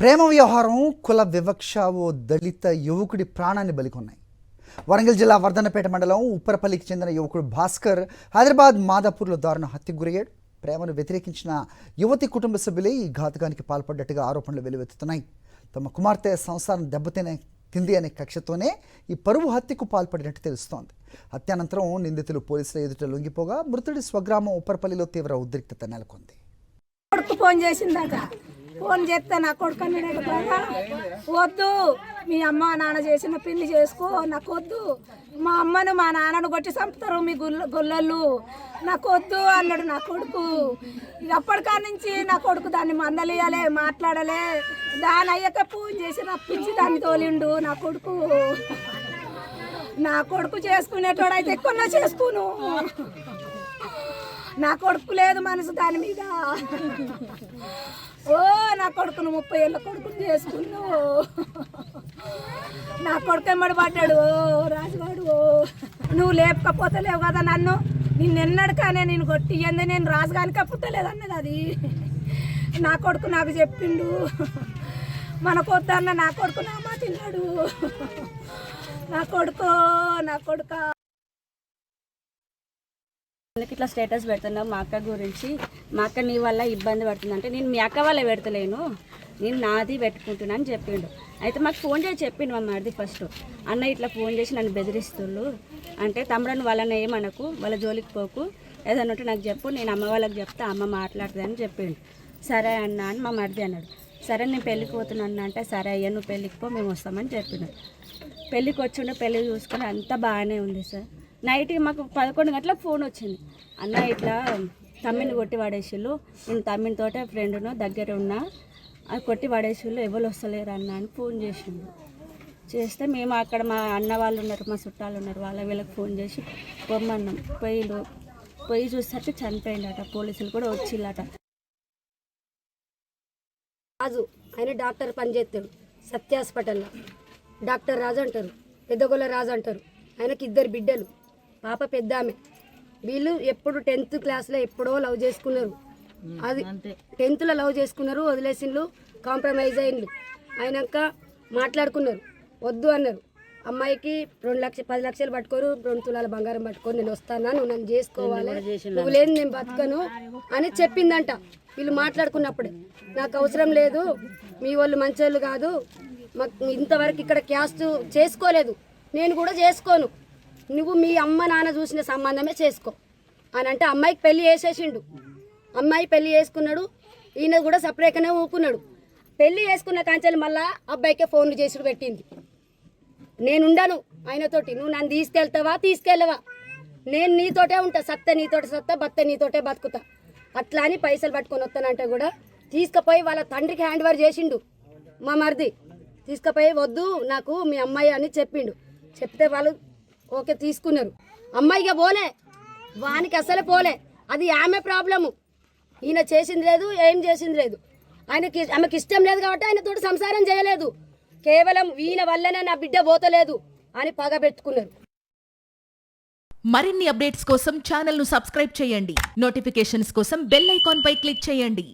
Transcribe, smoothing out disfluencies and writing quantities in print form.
ప్రేమ వ్యవహారం కుల వివక్ష ఓ దళిత యువకుడి ప్రాణాన్ని బలికొన్నాయి. వరంగల్ జిల్లా వర్ధన్నపేట మండలం ఉప్పరపల్లికి చెందిన యువకుడు భాస్కర్ హైదరాబాద్ మాదాపూర్లో దారుణ హత్యకు గురయ్యాడు. ప్రేమను వ్యతిరేకించిన యువతి కుటుంబ సభ్యులే ఈ ఘాతకానికి పాల్పడ్డట్టుగా ఆరోపణలు వెలువెత్తుతున్నాయి. తమ కుమార్తె సంసారం దెబ్బతింది అనే కక్షతోనే ఈ పరువు హత్యకు పాల్పడినట్టు తెలుస్తోంది. హత్యానంతరం నిందితులు పోలీసుల ఎదుట లొంగిపోగా మృతుడి స్వగ్రామం ఉప్పరపల్లిలో తీవ్ర ఉద్రిక్తత నెలకొంది. ఫోన్ చేసిందట. ఫోన్ చేస్తే నా కొడుకు అన్నాడు, వద్దు మీ అమ్మ నాన్న చేసిన పెళ్లి చేసుకో, నాకు వద్దు, మా అమ్మను మా నాన్నను కొట్టి చంపుతారు మీ గొల్లలు, నాకు వద్దు అన్నాడు నా కొడుకు. అప్పటికా నుంచి నా కొడుకు దాన్ని మందలియాలే, మాట్లాడలే. దాని అయ్యాక ఫోన్ చేసి రప్పించి దాన్ని తోలిండు నా కొడుకు. నా కొడుకు చేసుకునేటోడైతే ఎక్కువ చేసుకోను. నా కొడుకు లేదు మనసు దాని మీద. ఓ నా కొడుకును 30 ఏళ్ళ కొడుకును చేసుకున్నావు. నా కొడుకు ఎమ్మడి పడ్డాడు. రాజువాడు, నువ్వు లేపకపోతలేవు కదా నన్ను, నిన్నెన్నడికానే నేను కొట్టియ్యంది, నేను రాజుగానికి పుట్టలేదు అన్నది అది. నా కొడుకు నాకు చెప్పిండు, మనకొద్దన్న నా కొడుకు నా మాట తిన్నాడు. నా కొడుక ఇట్లా స్టేటస్ పెడుతున్నావు మా అక్క గురించి, మా అక్క నీ వల్ల ఇబ్బంది పడుతుందంటే, నేను మీ అక్క వల్ల పెడతలేను, నేను నాది పెట్టుకుంటున్నా అని చెప్పిండు. అయితే మాకు ఫోన్ చేసి చెప్పిండు మా మరిది ఫస్ట్, అన్న ఇట్లా ఫోన్ చేసి నన్ను బెదిరిస్తుళ్ళు అంటే, తమ్ముడని వాళ్ళని ఏమనకు, వాళ్ళ జోలికి పోకు, ఏదన్నా ఉంటే నాకు చెప్పు, నేను అమ్మ వాళ్ళకి చెప్తే అమ్మ మాట్లాడుతుంది అని చెప్పిండు. సరే అన్న అని మా మరిది అన్నాడు. సరే నేను పెళ్ళికి పోతున్నాను అంటే, సరే అయ్యా నువ్వు పెళ్ళికి పో, మేము వస్తామని చెప్పినాడు. పెళ్ళికి వచ్చిండు, పెళ్ళి చూసుకొని అంతా బాగానే ఉంది సార్. నైట్ మాకు 11 గంటలకు ఫోన్ వచ్చింది, అన్న ఇట్లా తమ్మిని కొట్టి పడేసిళ్ళు, నేను తమ్మినితోటే ఫ్రెండ్ను దగ్గర ఉన్నా, అది కొట్టి పడేసిళ్ళు, ఎవరు వస్తలేరు అన్న అని ఫోన్ చేసిండు. చేస్తే మేము అక్కడ మా అన్న వాళ్ళు ఉన్నారు, మా చుట్టాలు ఉన్నారు, వీళ్ళకి ఫోన్ చేసి పొమ్మన్నాం. పోయి చూస్తే చనిపోయిందట. పోలీసులు కూడా వచ్చిల్లట. రాజు ఆయన డాక్టర్ పనిచేస్తాడు సత్య హాస్పిటల్లో. డాక్టర్ రాజు అంటారు, పెద్దగొల్ల రాజు అంటారు. ఆయనకి 2 బిడ్డలు, పాప పెద్ద ఆమె. వీళ్ళు ఎప్పుడు 10th క్లాస్లో ఎప్పుడో లవ్ చేసుకున్నారు. అది 10thలో లవ్ చేసుకున్నారు, వదిలేసిండ్రు, కాంప్రమైజ్ అయిండ్రు. అయినాక మాట్లాడుకున్నారు, వద్దు అన్నారు. అమ్మాయికి 10 లక్షలు పట్టుకోరు, 2 తులాల బంగారం పట్టుకోరు, నేను వస్తానా, నువ్వు నన్ను చేసుకోవాలి, నువ్వు లేదు నేను బతకను అని చెప్పిందంట. వీళ్ళు మాట్లాడుకున్నప్పుడే, నాకు అవసరం లేదు, మీ వాళ్ళు మంచోళ్ళు కాదు, మాకు ఇంతవరకు ఇక్కడ క్యాస్ట్ చేసుకోలేదు, నేను కూడా చేసుకోను, నువ్వు మీ అమ్మ నాన్న చూసిన సంబంధమే చేసుకో అని అంటే, అమ్మాయికి పెళ్లి చేసేసిండు. అమ్మాయి పెళ్లి చేసుకున్నాడు, ఈయన కూడా సపరేట్గానే ఊకున్నాడు. పెళ్లి చేసుకున్న కాంచెలు మళ్ళా అబ్బాయికే ఫోన్లు చేసుడు పెట్టింది. నేనుండను ఆయనతోటి, నువ్వు నన్ను తీసుకెళ్ళవా, నేను నీతోటే ఉంటా, సత్త నీతోటి సత్తా, బత్త నీతోటే బతుకుతా అట్లా అని పైసలు పట్టుకొని వస్తానంటే కూడా తీసుకుపోయి వాళ్ళ తండ్రికి హ్యాండ్ ఓవర్ చేసిండు. మా మరిది తీసుకుపోయి వద్దు నాకు మీ అమ్మాయి అని చెప్పిండు. చెప్తే వాళ్ళు ఓకే తీసుకున్నారు. అమ్మాయిగా పోలే, వానికి అసలు పోలే, అది ఆమె ప్రాబ్లము. ఈయన చేసింది లేదు, ఏం చేసింది లేదు. ఆమెకి ఇష్టం లేదు కాబట్టి ఆయనతోటి సంసారం చేయలేదు. కేవలం ఈయన వల్లనే నా బిడ్డ పోతలేదు అని పగ పెట్టుకున్నారు. మరిన్ని అప్డేట్స్ కోసం ఛానల్ ను సబ్స్క్రైబ్ చేయండి. నోటిఫికేషన్స్ కోసం బెల్ ఐకాన్ పై క్లిక్ చేయండి.